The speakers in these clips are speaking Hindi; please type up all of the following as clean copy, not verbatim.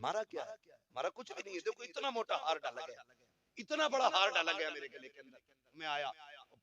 हमारा क्या है? हमारा कुछ भी नहीं है। देखो इतना मोटा हार डाला गया, इतना बड़ा हार डाला गया मेरे गले के अंदर। मैं आया,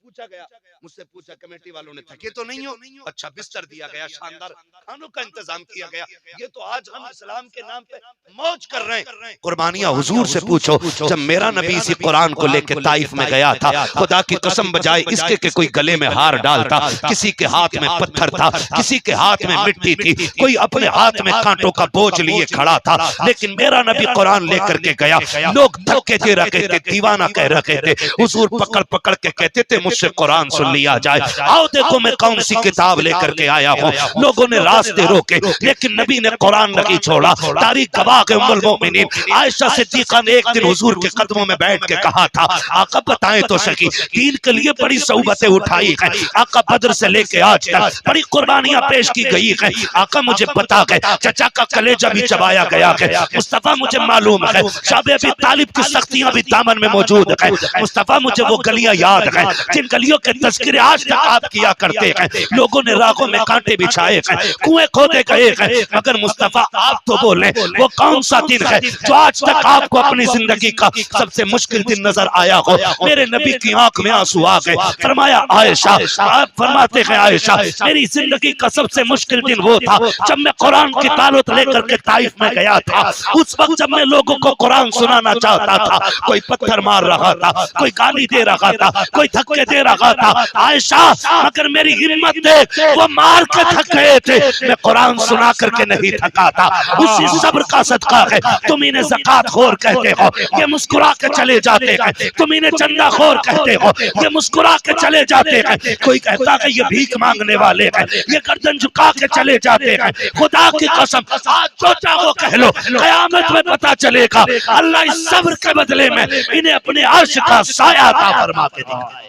पूछा गया, मुझसे पूछा कमेटी वालों ने, थके तो नहीं हो? अच्छा बिस्तर दिया गया, शानदार खानों का इंतजाम किया गया। ये तो आज हम इस्लाम के नाम पे मौज कर रहे हैं। कुर्बानियां हुजूर से पूछो। जब मेरा नबी इसी कुरान को लेके ताइफ में गया था, खुदा की कसम बजाए इसके के कोई गले में हार डालता, किसी के हाथ में पत्थर था, किसी के हाथ में मिट्टी थी, कोई अपने हाथ में कांटों का बोझ लिए खड़ा था, लेकिन मेरा नबी कुरान लेकर के गया। लोग धक्के दे रखे थे, दीवाना कह रखे थे, हुजूर पकड़ पकड़ के कहते थे मुझसे कुरान सुन लिया जाए। आओ देखो मैं कौन सी किताब लेकर के आया हूँ। लोगों ने रास्ते रोके, लेकिन नबी ने कुरान नहीं छोड़ा। तारीख गवाह के उम्मुल मोमिनीन आयशा सिद्दीका ने एक दिन हुजूर के कदमों में बैठ के कहा था, आका बताएं तो सही, दीन के लिए बड़ी सौबतें उठाई है, आका बद्र से लेके आज तक बड़ी कुर्बानियां पेश की गई है। आका मुझे पता है, चचा का कलेजा भी चबाया गया है, मुस्तफा मुझे मालूम है, शाबे अबी तालिब की सख्तियां भी दामन में मौजूद है। मुस्तफा मुझे वो गलियां याद है जिन गलियों के तस्करे आज तक आप किया करते हैं। लोगों ने रागों में कांटे बिछाए हैं, कुएं खोदे गए हैं, मगर मुस्तफा आप तो बोले वो कौन सा दिन है जो आज तक आपको अपनी जिंदगी का सबसे मुश्किल दिन नजर आया हो। मेरे नबी की आंख में आंसू आ गए। फरमाया आयशा, आप फरमाते हैं आयशा, मेरी जिंदगी का सबसे मुश्किल दिन वो था जब मैं कुरान की तालत लेकर के ताइफ में गया था। उस वक्त जब मैं लोगों को कुरान सुनाना चाहता था, कोई पत्थर मार रहा था, कोई गाली दे रहा था, कोई धक्के दे रहा था। आयशा मगर मेरी हिम्मत थे, वो मार के थक गए थे, मैं कुरान सुना करके नहीं थका था। उसी सब्र का सदका है तुम इन्हें ज़कात खोर कहते हो, ये मुस्कुरा के चले जाते हैं। तुम इन्हें चंदा खोर कहते हो, ये मुस्कुरा के चले जाते हैं। कोई कहता है ये भीख मांगने वाले हैं, ये गर्दन झुका के चले जाते हैं। खुदा की कसम आज जो चाहो कह लो, कयामत में पता चलेगा अल्लाह इस सब्र के बदले में इन्हें अपने अर्श का साया अता फरमा के दिखाएगा।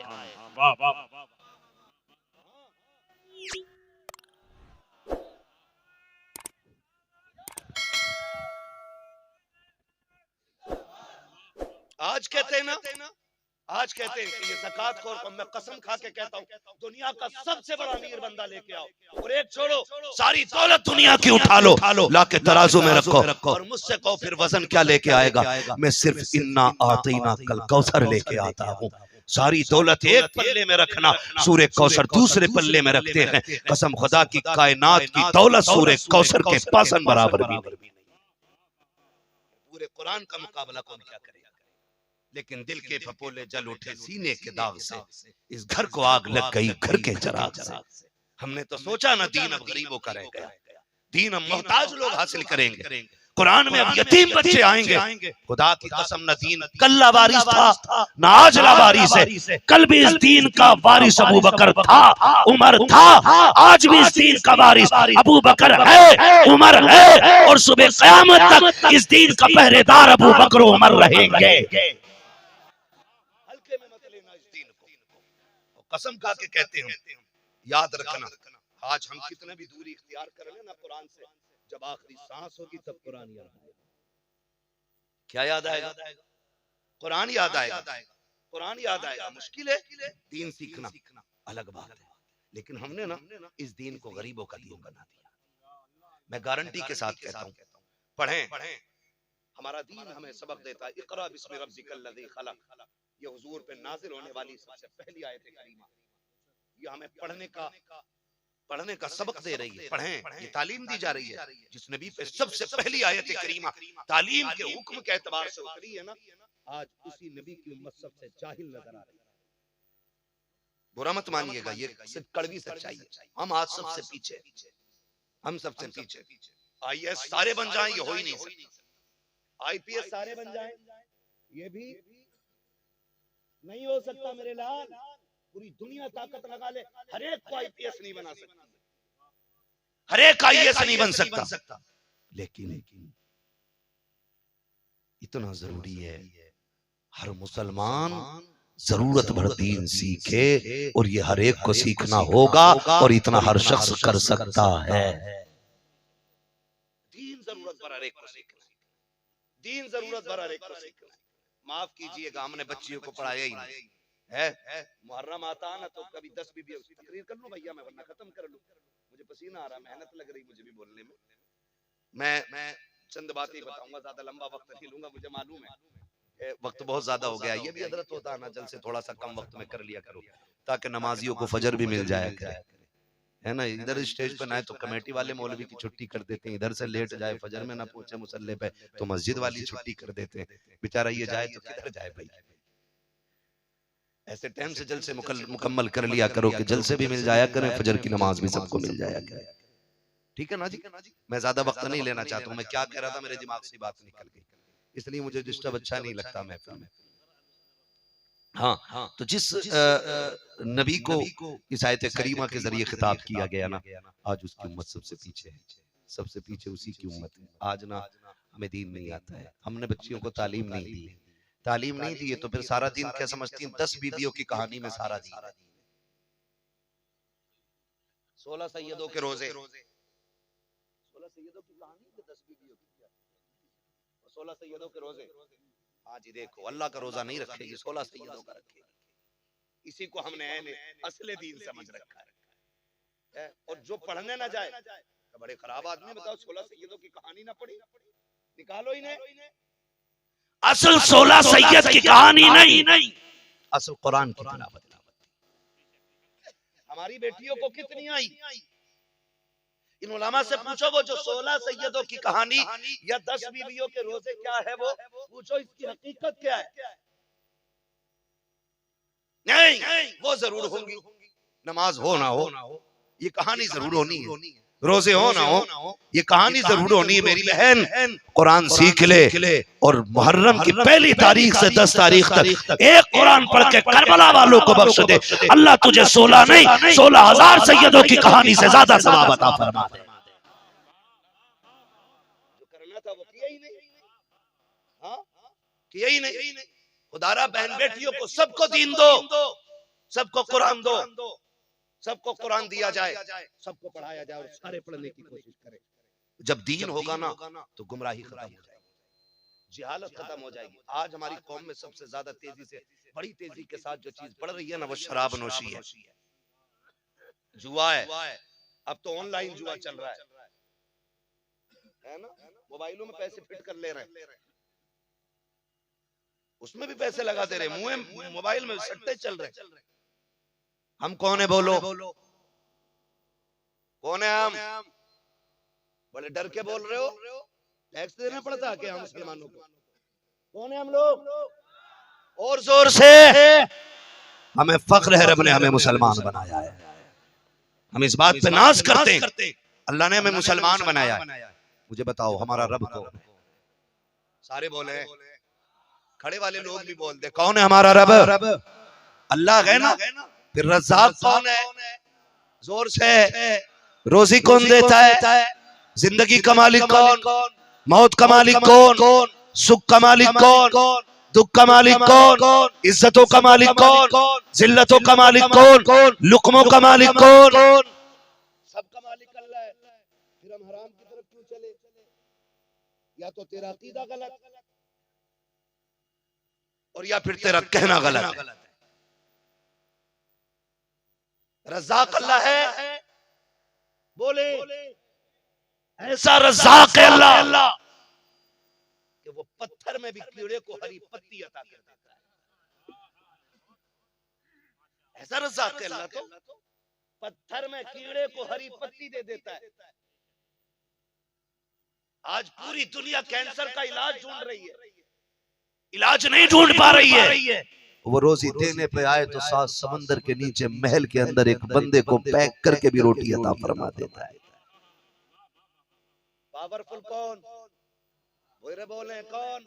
आज कहते हैं ना, आज कहते हैं कि ये ज़कात खोर को मैं कसम खा के कहता हूँ, दुनिया का सबसे बड़ा अमीर बंदा लेके आओ और एक छोड़ो सारी दौलत दुनिया की उठा लो, ला के तराजू में रखो और मुझसे कहो फिर वजन क्या लेके आएगा। मैं सिर्फ इन्ना आतीना कल कौसर लेके आता हूँ। सारी दौलत एक पल्ले में रखना, सूरे कौसर दूसरे पल्ले में रखते हैं। कसम खुदा की कायनात की दौलत सूरे कौसर के पासन बराबर भी नहीं। पूरे कुरान का मुकाबला कौन क्या करेगा। लेकिन दिल के फपोले जल उठे सीने के दाग से, इस घर को आग लग गई घर के चराग से। हमने तो सोचा ना दीन अब गरीबों का रह गया, दीन अब मोहताज लोग हासिल करेंगे। कुरान में अब यतीम बच्चे आएंगे। खुदा की कसम न दीन कल लावारिस था न आज लावारिस है, कल भी इस दीन का वारिस अबू बकर था, उमर था, आज भी इस दीन का वारिस अबू बकर है, उमर है, और सुबह क़यामत तक इस दीन का पहरेदार अबू बकर उमर रहेंगे। हल्के में मत लेना इस दीन को, कसम खा के कहते हैं। याद रखना आज हम कितने भी दूरी इख्तियार कर लें ना कुरान से, जब आखिरी सांस होगी तब कुरान याद आएगा। क्या याद आएगा? कुरान याद आएगा। कुरान याद आएगा। मुश्किल है दीन सीखना, अलग बात है, लेकिन हमने ना इस दीन को गरीबों का दीन बना दिया। मैं गारंटी के साथ कहता हूँ, पढ़ें, हमारा दीन हमें सबक देता है। इक़रा बिस्मि रब्बिकल लज़ी खलक़, ये हुजूर पे नाज़िल होने वाली सबसे पहली आयत करीमा। ये हमें पढ़ने का सबक दे रही है। पढ़ें, ये तालीम दी जा रही है। जिस नबी पे सबसे पहली आयत करीमा तालीम के हुक्म के एतबार से उतरी है ना, आज उसी नबी की उम्मत सबसे जाहिल नजर आ रही है। बुरा मत मानिएगा, ये सिर्फ कड़वी सच्चाई है। हम आज सबसे पीछे, हम सबसे पीछे। IAS सारे बन जाएं ये हो ही नहीं सकता, IPS सारे बन जाएं ये भी नहीं हो सकता मेरे लाल। पूरी दुनिया ताकत लगा ले, हर एक को IPS नहीं बना सकती, हर एक IAS नहीं बन सकता। लेकिन इतना जरूरी है हर मुसलमान जरूरत भर दीन सीखे, और ये हर एक को सीखना होगा, और इतना हर शख्स कर सकता है। दीन जरूरत भर हर एक को सीखना, दीन जरूरत भर हर एक को सीखना। माफ कीजिएगा हमने बच्चियों को पढ़ाया ही नहीं है। मुहर्रम आता ना तो कभी 10 बीबी तकरीर कर लूं भैया, मैं वरना खत्म कर लूं, मुझे पसीना आ रहा, मेहनत लग रही मुझे भी बोलने में। मैं चंद बातें ही बताऊंगा, ज्यादा लंबा वक्त नहीं लूंगा, मुझे मालूम है वक्त बहुत ज्यादा हो गया। ये भी हजरत होता है ना, जल से थोड़ा सा कम वक्त में कर लिया करो ताकि नमाजियों को फजर भी मिल जाया करे, है ना। इधर स्टेज पे ना आए तो कमेटी वाले मौलवी की छुट्टी कर देते हैं, इधर से लेट जाए फजर में ना पहुंचे मुसल्ले पे तो मस्जिद वाली छुट्टी कर देते हैं। बेचारा ये जाए तो किधर जाए भाई। ऐसे टाइम से जल से मुकम्मल कर लिया करो कि जल से भी मिल जाया करें, फजर की नमाज भी सबको मिल जाया करे। ठीक है ना जी। मैं ज्यादा वक्त नहीं लेना चाहता हूँ। मैं क्या कह रहा था, मेरे दिमाग से बात निकल गई, इसलिए मुझे डिस्टर्ब अच्छा नहीं लगता महफिल में। हाँ, तो जिस नबी को इस आयत करीमा के जरिए खिताब किया गया ना, आज उसकी उम्मत सबसे पीछे है, सबसे पीछे उसी की उम्मत है। आज ना हमें दीन नहीं आता है, हमने बच्चियों को तालीम नहीं दी, तालीम नहीं दी तो फिर सारा दिन क्या समझती हैं, 10 बीवियों की कहानी में सारा दिन। 16 सैयदों के रोजे, 16 सैयदों की कहानी, 10 बीवियों की, 16 सैयदों के रोजे। हाँ जी, देखो अल्लाह का रोजा नहीं रखेगी, 16 सैयदों का रखेगी। इसी को हमने असले दीन समझ रखा है। और जो पढ़ने ना जाए तो बड़े खराब आदमी। बताओ 16 सैयदों की कहानी ना पढ़ी, निकालो इन्हें। असल 16 सैयद की कहानी नहीं, असल कुरान की तिलावत। हमारी बेटियों को कितनी आई, इन उलमा से पूछो, वो जो 16 सैयदों की कहानी या 10 बीवियों के रोजे क्या है, वो पूछो इसकी हकीकत क्या है। नहीं, वो जरूर होंगी, नमाज हो ना हो ये कहानी जरूर होनी है, रोजे हो ना हो ये कहानी जरूर होनी है। मेरी बहन कुरान सीख ले और मुहर्रम की पहली तारीख से 10 तारीख तक एक कुरान पढ़ के करबला वालों को बख्श दे, अल्लाह तुझे 16 नहीं 16,000 सैयदों की कहानी से ज्यादा सवाब अता फरमा दे। जो करना था वो किया ही नहीं, हाँ किया ही नहीं। खुदारा बहन बेटियों को सबको दीन दो, सबको कुरान दो, सबको कुरान दिया जाए, सबको पढ़ाया जाए और सारे पढ़ने की कोशिश करें। जब दीन होगा ना तो गुमराही खत्म हो जाएगी, जिहालत खत्म हो जाएगी। आज हमारी कौम में सबसे ज्यादा तेजी से, बड़ी तेजी के साथ जो चीज बढ़ रही है ना, वो शराब नोशी है, जुआ है। अब तो ऑनलाइन जुआ चल रहा है ना, मोबाइलों में पैसे फिट कर ले रहे हैं, उसमें भी पैसे लगा दे रहे, मुंह मोबाइल में सट्टे चल रहे। हम कौन है बोलो, कौन है हम? बड़े डर के बोल रहे हो, टैक्स देना पड़ता है क्या हम मुसलमानों को? कौन है हम लोग? और जोर से, हमें फख्र है रब ने हमें मुसलमान बनाया है, हम इस बात पे नाज करते हैं अल्लाह ने हमें मुसलमान बनाया है। मुझे बताओ हमारा रब कौन है? सारे बोले, खड़े वाले लोग भी बोल दे, कौन है हमारा रब? अल्लाह है ना। फिर रज़्ज़ाक़ कौन है? जोर से, रोजी कौन देता है? जिंदगी का मालिक कौन? मौत का मालिक कौन? सुख का मालिक कौन? दुख का मालिक कौन? इज्जतों का मालिक कौन? जिल्लतों का मालिक कौन? लुक़मों का मालिक कौन? सबका मालिक अल्लाह है। फिर हम हराम की तरफ क्यों चले? या तो तेरा अकीदा गलत और या फिर तेरा कहना गलत है। रज़्ज़ाक़ अल्लाह है, बोले ऐसा रज़्ज़ाक़ है अल्लाह कि वो पत्थर में भी कीड़े को हरी पत्ती अता कर देता है। ऐसा रज़्ज़ाक़ है अल्लाह, तो पत्थर में कीड़े को हरी पत्ती दे देता है। आज पूरी दुनिया कैंसर का इलाज ढूंढ रही है, इलाज नहीं ढूंढ पा रही है। वो रोजी देने पे आए तो 7 समंदर के नीचे महल के अंदर एक बंदे को पैक करके भी रोटी अता फरमा देता है। पावरफुल कौन? बोले कौन?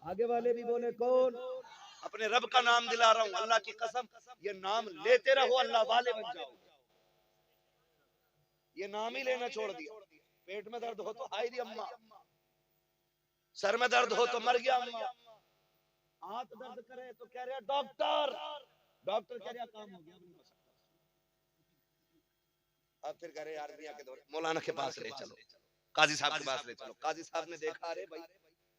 आगे वाले भी बोले कौन? अपने रब का नाम दिला रहा हूं, अल्लाह की कसम, ये नाम लेते रहो, अल्लाह वाले बन जाओ। ये नाम ही लेना छोड़ दिया। पेट में दर्द हो तो हाय दी अम्मा, सर में दर्द हो तो मर गया अम्मा, हाथ दर्द करे तो कह रहे डॉक्टर, डॉक्टर कह रहा काम हो गया। अब फिर कह रहे यार दुनिया के दौर मौलाना के पास ले चलो, काजी साहब के पास ले चलो। काजी साहब ने देखा, अरे भाई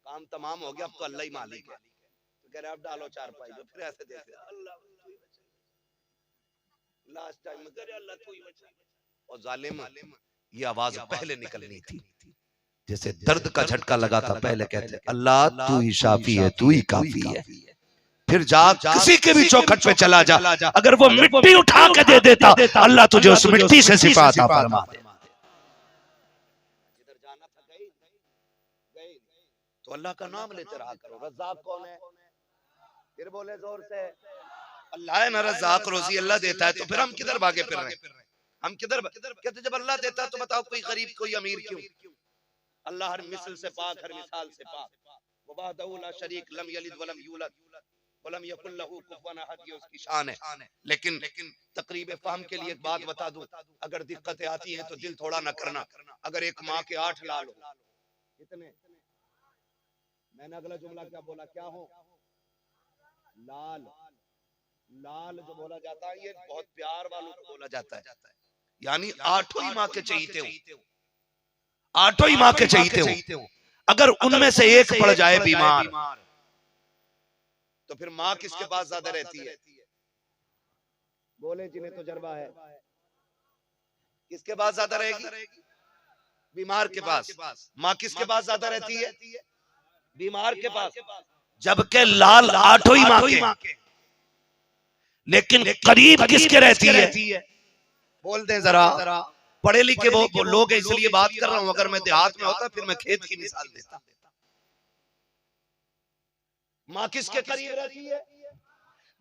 काम तमाम हो गया, अब तो अल्लाह ही मालिक है। तो कह रहे अब डालो 4 पाई, फिर ऐसे देखे अल्लाह लास्ट टाइम में कह रहे अल्लाह तू ही बचा। और जालिम, ये आवाज पहले निकलनी थी, जैसे दर्द का झटका लगा था, पहले कहते अल्लाह तू ही शाफी है, तू ही काफी है। फिर जा किसी के भी चौखट पे चला जा, अगर वो मिट्टी उठा के दे देता, अल्लाह तुझे उस मिट्टी से शिफा अता फरमा दे। जिधर जाना था गई तो अल्लाह का नाम लेते रहा करो। रज़्ज़ाक़ कौन है? फिर बोले जोर से, अल्लाह है ना रज़्ज़ाक़, रोजी अल्लाह देता है। तो फिर हम किधर भागे फिर रहे हैं? हम किधर कहते जब अल्लाह देता है तो बताओ कोई गरीब कोई अमीर क्यों? अल्लाह हर मिसल से पाक, हर मिसाल से पाक। वहदहू ला शरीक, लम यलिद वलम यूलद वलम यकुल लहू कुफुवन अहद, ये उसकी शान है। लेकिन तकरीब फहम के लिए एक बात बता दूं, अगर दिक्कतें आती हैं तो दिल थोड़ा न करना। अगर एक माँ के 8 लाल हो, कितने? मैंने अगला जुमला क्या बोला, क्या हो? लाल। लाल जो बोला जाता है ये बहुत प्यार वालों को बोला जाता है, यानी 8 ही माँ के चहीते हो, 8 ही माँ के चहीते हो। अगर उनमें से एक पड़ जाए बीमार तो फिर माँ किसके पास ज्यादा रहती है? बोले जिन्हें तजुर्बा है, किसके पास ज्यादा रहेगी? बीमार के पास। माँ किसके पास ज्यादा रहती है? बीमार के पास। जबकि लाल 8 ही माँ के, लेकिन करीब किसके रहती है? बोल दे जरा। पढ़े लिखे वो लोग हैं इसलिए बात कर रहा हूं, अगर मैं देहात में होता फिर मैं खेत की मिसाल देता। माँ किसके करीब रहती है?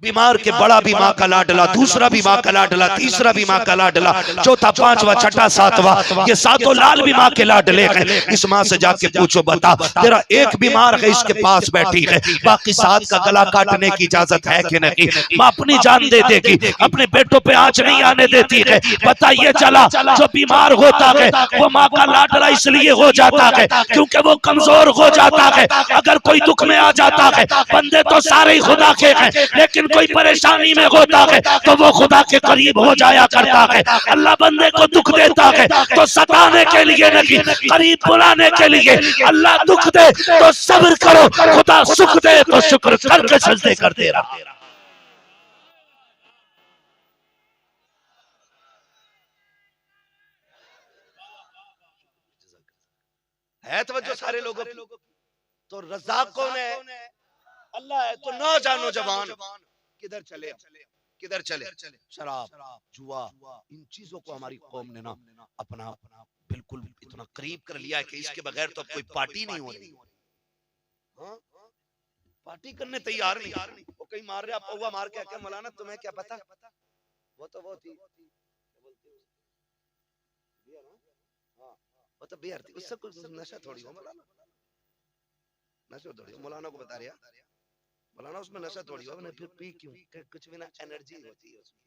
बीमार के बड़ा भी माँ का लाडला, दूसरा भी माँ का लाडला, तीसरा भी माँ का लाडला, चौथा, पांचवा, छठा, सातवां, ये सातों लाल भी माँ के लाडले हैं। इस माँ से जाके पूछो, बता तेरा एक बीमार है इसके पास बैठी है, बाकी 7 का गला काटने की इजाजत है कि नहीं? माँ अपनी जान दे देगी, अपने बेटों पे आंच नहीं आने देती है। बताइए चला जो बीमार होता है वो माँ का लाडला इसलिए हो जाता है क्योंकि वो कमजोर हो जाता है। अगर कोई दुख में आ जाता है, बंदे तो सारे ही खुदा के हैं, लेकिन कोई परेशानी में होता है तो वो खुदा के करीब हो जाया करता है। अल्लाह बंदे को दुख देता है तो सताने के लिए नहीं, करीब बुलाने के लिए। अल्लाह दुख दे तो सब्र करो, खुदा सुख दे तो शुक्र करके सजदे करते रहो। है तवज्जो सारे लोगों की? तो रज़्ज़ाक़ कौन है? अल्लाह है। तो ना जानो जवान किधर चले, किधर चले? शराब, जुआ, इन चीजों को हमारी कौम ने ना अपना बिल्कुल इतना करीब कर लिया है कि इसके बगैर तो कोई पार्टी नहीं हो रही। हाँ? पार्टी करने तैयार नहीं। वो कहीं मार रहे, पौवा मार के आके, मौलाना तुम्हें क्या पता, वो तो वो थी, हाँ, वो तो बियर थी, उससे कुछ नशा थोड़ी हो मौलाना, नशा थोड़ी हो। मौलाना को बता रहा, मौलाना उसमें नशा थोड़ी हो, फिर पी क्यों? कुछ भी ना, एनर्जी होती है उसमें।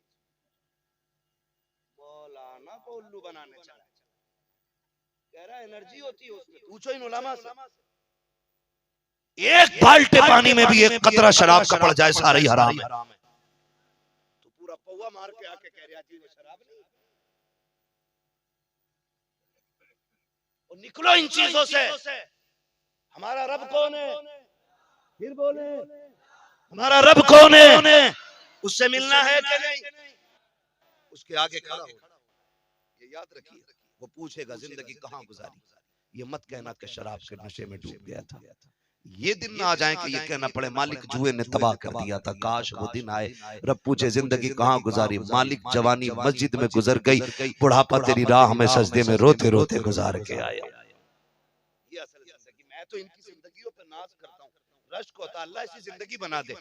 मौलाना को उल्लू बनाने चला, कह रहा एनर्जी होती है उसमें। पूछो इन उलमा से, एक बाल्टी पानी में भी एक कतरा शराब का पड़ जाए सारा ही हराम है। तो पूरा पौवा मार के आके कह रहा जी वो शराब नहीं। और निकलो इन चीजों से। हमारा रब कौन है? फिर बोले हमारा रब कौन है? उससे मिलना है कि नहीं? उसके आगे खड़ा हो, ये याद रखिए, वो पूछेगा जिंदगी कहाँ गुजारी। ये मत कहना कि शराब के नशे में डूब गया था। ये दिन ना आ जाए कि ये कहना पड़े मालिक जुए ने तबाह कर दिया था। काश वो दिन आए, रब पूछे जिंदगी कहाँ गुजारी? मालिक जवानी मस्जिद में गुजर गई, बुढ़ापा तेरी राह में सजदे में रोते रोते गुजार के आया। ये असल जिंदगी। मैं तो इनकी जिंदगियों पर नाज करता हूँ, रश्क होता अल्लाह ऐसी जिंदगी बना दे।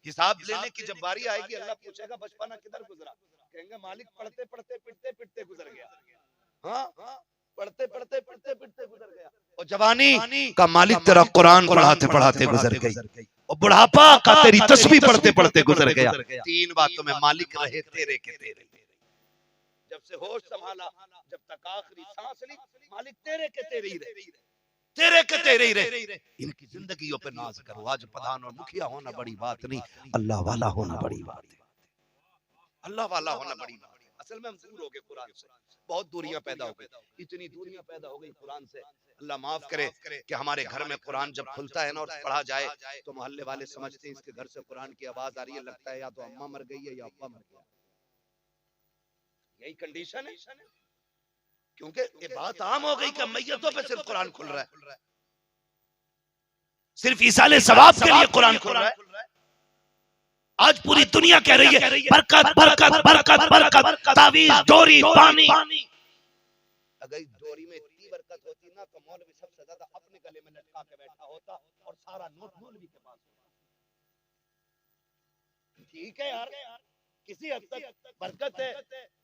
हिसाब लेने की जब बारी आएगी, अल्लाह पूछेगा बचपना किधर गुजरा? कहेंगे मालिक पढ़ते पढ़ते पिटते पिटते गुजर गया। हाँ, पढ़ते पढ़ते पिटते पिटते गुजर गया। और जवानी का मालिक तेरा कुरान पढ़ाते पढ़ाते गुजर गई, और बुढ़ापा का तेरी तस्बीह पढ़ते पढ़ते गुजर गया। 3 बातों में मालिक रहे तेरे के तेरे। जब से होश संभाला, जब तक आखिरी सांस ली, मालिक तेरे के तेरे ही रहे, तेरे के तेरे ही रहे। इनकी जिंदगियों पे नाज करो। आज प्रधान और मुखिया होना बड़ी बात नहीं, अल्लाह वाला होना बड़ी बात है। अल्लाह वाला होना बड़ी बात है। असल में हम दूर हो गए कुरान से, बहुत दूरियां पैदा हो गई, इतनी दूरियां पैदा हो गई कुरान से। अल्लाह माफ करे कि हमारे घर में कुरान जब खुलता है ना और पढ़ा जाए तो मोहल्ले वाले समझते हैं इसके घर से कुरान की आवाज आ रही है, लगता है या तो अम्मा मर गई है या अब्बा मर गया। यही कंडीशन है। क्योंकि ये बात आम हो गई कि मैयतों पे सिर्फ कुरान खुल रहा है, सिर्फ ईसाले सवाब के लिए कुरान खुल रहा है। आज पूरी दुनिया कह रही है बरकत बरकत बरकत बरकत, तावीज डोरी पानी। अगर इस डोरी में इतनी बरकत होती ना तो मौलवी सबसे ज्यादा अपने गले में लटका के बैठा होता और सारा नोट मौलवी के पास। ठीक है यार, किसी हद तक बरकत है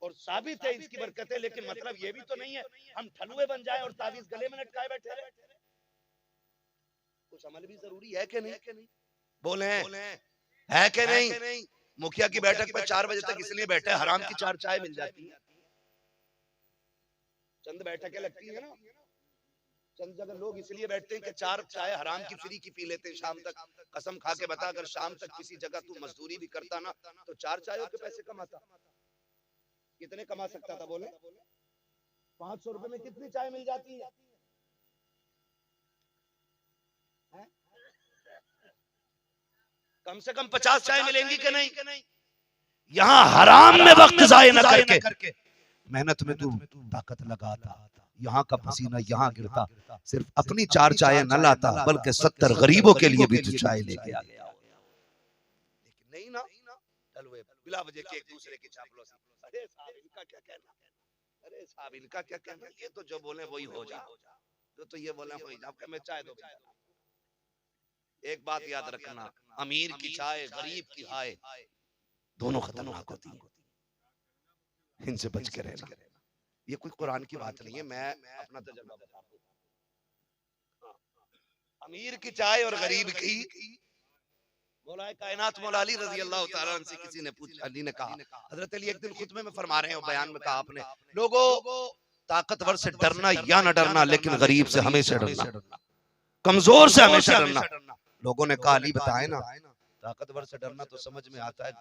और साबित है इसकी बरकत है, लेकिन मतलब ये भी तो नहीं है हम ठलुए बन जाए और तावीज गले में लटकाए बैठे रहे। कुछ अमल भी जरूरी है कि नहीं? बोले है कि नहीं? मुखिया की बैठक पे 4 बजे तक इसलिए बैठे हराम की 4 चाय मिल जाती है। चंद बैठकें लगती है ना, चंद जगह लोग इसलिए बैठते हैं कि 4 चाय हराम की फ्री की पी लेते हैं शाम तक। कसम खा के बता, अगर शाम तक किसी जगह तू मजदूरी भी करता ना तो 4 चायों के पैसे कमाता। कितने कमा सकता था बोले? 500 रुपए में कितनी चाय मिल जाती है? कम से कम 50 चाय मिलेंगी कि नहीं? यहाँ हराम में वक्त जाए न करके मेहनत में तू ताकत लगाता, यहाँ का पसीना यहाँ गिरता, सिर्फ अपनी 4 चाय न लाता बल्कि 70 गरीबों के लिए भी तू चाय लेके आ गया। लेकिन नहीं ना, बिला वजह के एक दूसरे की चापलूसी। अरे साहब इनका क्या कहना, अरे साहब इनका क्या कहना, ये तो जो बोले वही हो जा, तो ये बोले वही जा। मैं चाय दो। एक बात याद रखना, अमीर की चाय गरीब की हाय दोनों खतरनाक होती है, इनसे बच के रहना। ये कोई कुरान की बात नहीं है, मैं अपना तजुर्बा बताता हूं। अमीर की चाय और गरीब की, मौलाए कायनात मौला अली रजी अल्लाह तआला अन्हु से किसी ने पूछा, अली ने कहा, हजरत अली एक दिन खुतबे में फरमा रहे हो, बयान में कहा आपने, लोगों ताकतवर से डरना या न डरना, लेकिन गरीब से हमेशा डरना, कमजोर से हमेशा डरना। लोगों ने कहा अली बताए ना, ताकतवर से डरना तो समझ में आता है,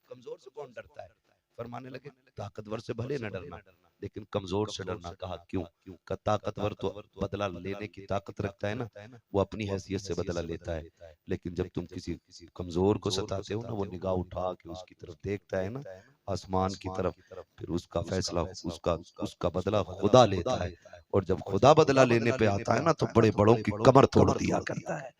कमजोर से कौन डरता है? फरमाने लगे ताकतवर से भले न डरना लेकिन कमजोर से डरना। कहा क्यों? का ताकतवर तो बदला लेने की ताकत रखता है ना, वो अपनी हैसियत से बदला लेता है, लेकिन जब तुम किसी कमजोर को सताते हो ना, वो निगाह उठा के उसकी तरफ देखता है ना, आसमान की तरफ, फिर उसका फैसला, उसका बदला खुदा लेता है। और जब खुदा बदला लेने पे आता है ना तो बड़े बड़ों की कमर तोड़ दिया करता है।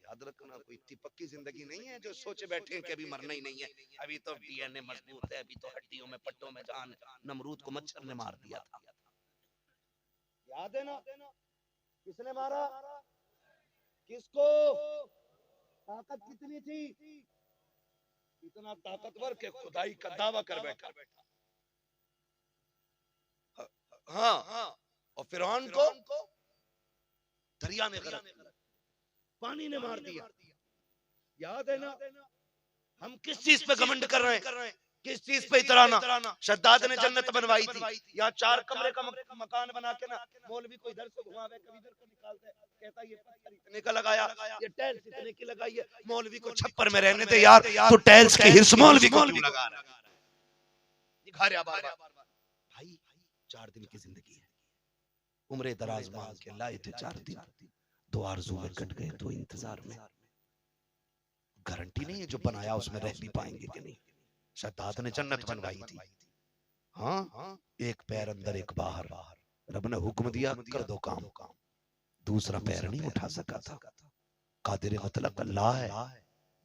याद रखना, कोई इतनी पक्की जिंदगी नहीं है जो सोचे बैठे कि अभी मरना ही नहीं है, अभी तो डीएनए मजबूत है, अभी तो हड्डियों में पट्टों में जान। नमरूद को मच्छर ने मार दिया था, याद है ना? किसने मारा? किसको? ताकत कितनी थी? इतना ताकतवर के खुदाई का दावा कर बैठा। हाँ, और फिरौन को दरिया में गरक, पानी ने मार दिया। याद है ना? हम किस चीज पे घमंड कर रहे हैं, किस चीज पे इतराना? शद्दाद ने जन्नत बनवाई थी, यहाँ 4 कमरे का मकान बना के ना, मौलवी को इधर से घुमावे, कभी इधर को निकालता है, कहता है ये पत्थर इतने का लगाया, ये टाइल्स इतने की लगाई है। मौलवी को छप्पर में रहने दे यार, तो टाइल्स की हिर्स मौलवी को क्यों लगा रहा है? दिखा रहा भाई 4 दिन की जिंदगी है, उम्र दराज मांग के लाए थे 4 दिन, 2 आरज़ू में कट गए, 2 इंतजार में। गारंटी नहीं है जो बनाया उसमें रह भी पाएंगे कि नहीं। शद्दाद ने जन्नत बनवाई थी, हाँ, एक पैर अंदर एक बाहर, रब ने हुक्म दिया कर दो काम, दूसरा पैर नहीं उठा सका था। कादिर मुतलक अल्लाह है,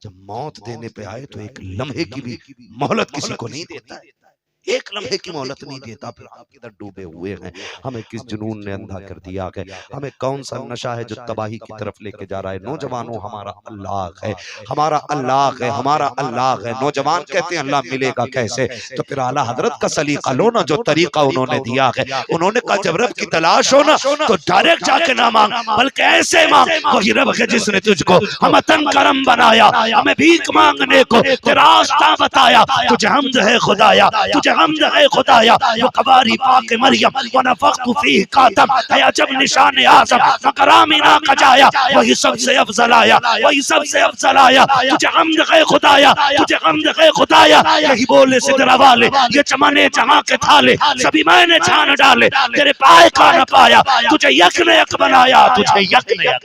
जब मौत देने पे आए तो एक लम्हे की भी मोहलत किसी को नहीं देता है, एक लम्हे की मोहलत नहीं देता। फिर हम किधर डूबे हुए हैं, हमें किस जुनून ने अंधा कर दिया है, हमें कौन सा नशा है जो तबाही की तरफ लेके जा रहा है। नौजवानों हमारा अल्लाह है, हमारा अल्लाह है, हमारा अल्लाह है। नौजवान कहते हैं अल्लाह मिलेगा कैसे, तो फिर आला हजरत का सलीका लो ना, जो तरीका उन्होंने दिया है। उन्होंने कहा जब रब की तलाश हो ना तो डायरेक्ट जाके ना मांग, बल्कि ऐसे मांग, वही रब है जिसने तुझको हमतन करम बनाया, हमें भीख मांगने को तेरा रास्ता बताया। तुझे हमद है खुदाया, तुझे हमद है खुदाया, वो कवारी पाक मरियम व नफख्तु फीह कातम है जब निशान आज़म मकरामिना कजाया, वही सबसे अफजल आया, वही सबसे अफजल आया। तुझे हमद है खुदाया, तुझे हमद है खुदाया। यही बोले सिदरा वाले, ये चमने जहां के थाले सभी मैंने छान डाले, तेरे पाए का न पाया, तुझे यक ने यक बनाया, तुझे यक ने यक।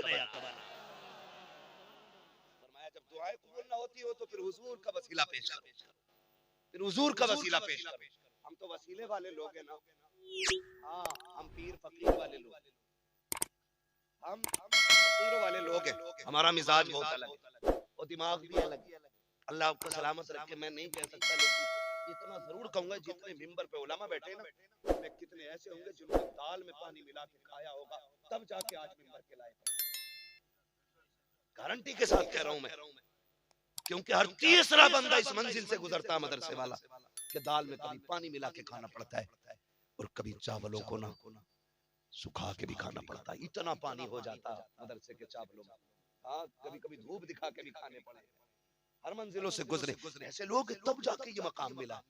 जब दुआएं कबूल ना होती हो तो फिर हुजूर का वसीला पेश करो, फिर हुजूर का वसीला पेश करो। हम तो तो वसीले वाले लोग हैं ना। हाँ, हम पीर फकीर वाले लोग, हम फकीरों वाले लोग हैं। हमारा मिजाज बहुत अलग है और दिमाग भी अलग है। अल्लाह आपको सलामत रखे। मैं नहीं कह सकता, लेकिन इतना जरूर कहूंगा जितने मिंबर पे उलमा बैठे ना, मैं कितने ऐसे होंगे जिन्होंने दाल में पानी मिला के खाया होगा, तब जाके आज मिंबर के लायक। गारंटी के साथ कह रहा हूं मैं, क्योंकि हर तीसरा बंदा इस मंजिल से गुजरता मदरसे वाला कि दाल में कभी पानी मिला के खाना पड़ता है और कभी चावलों को ना सुखा के भी खाना पड़ता है। इतना पानी हो जाता मदरसे के चावलों में। हाँ, कभी कभी धूप दिखा के भी खाने पड़े। हर मंजिलों से गुजरे ऐसे लोग, तब जाके ये मकाम मिला,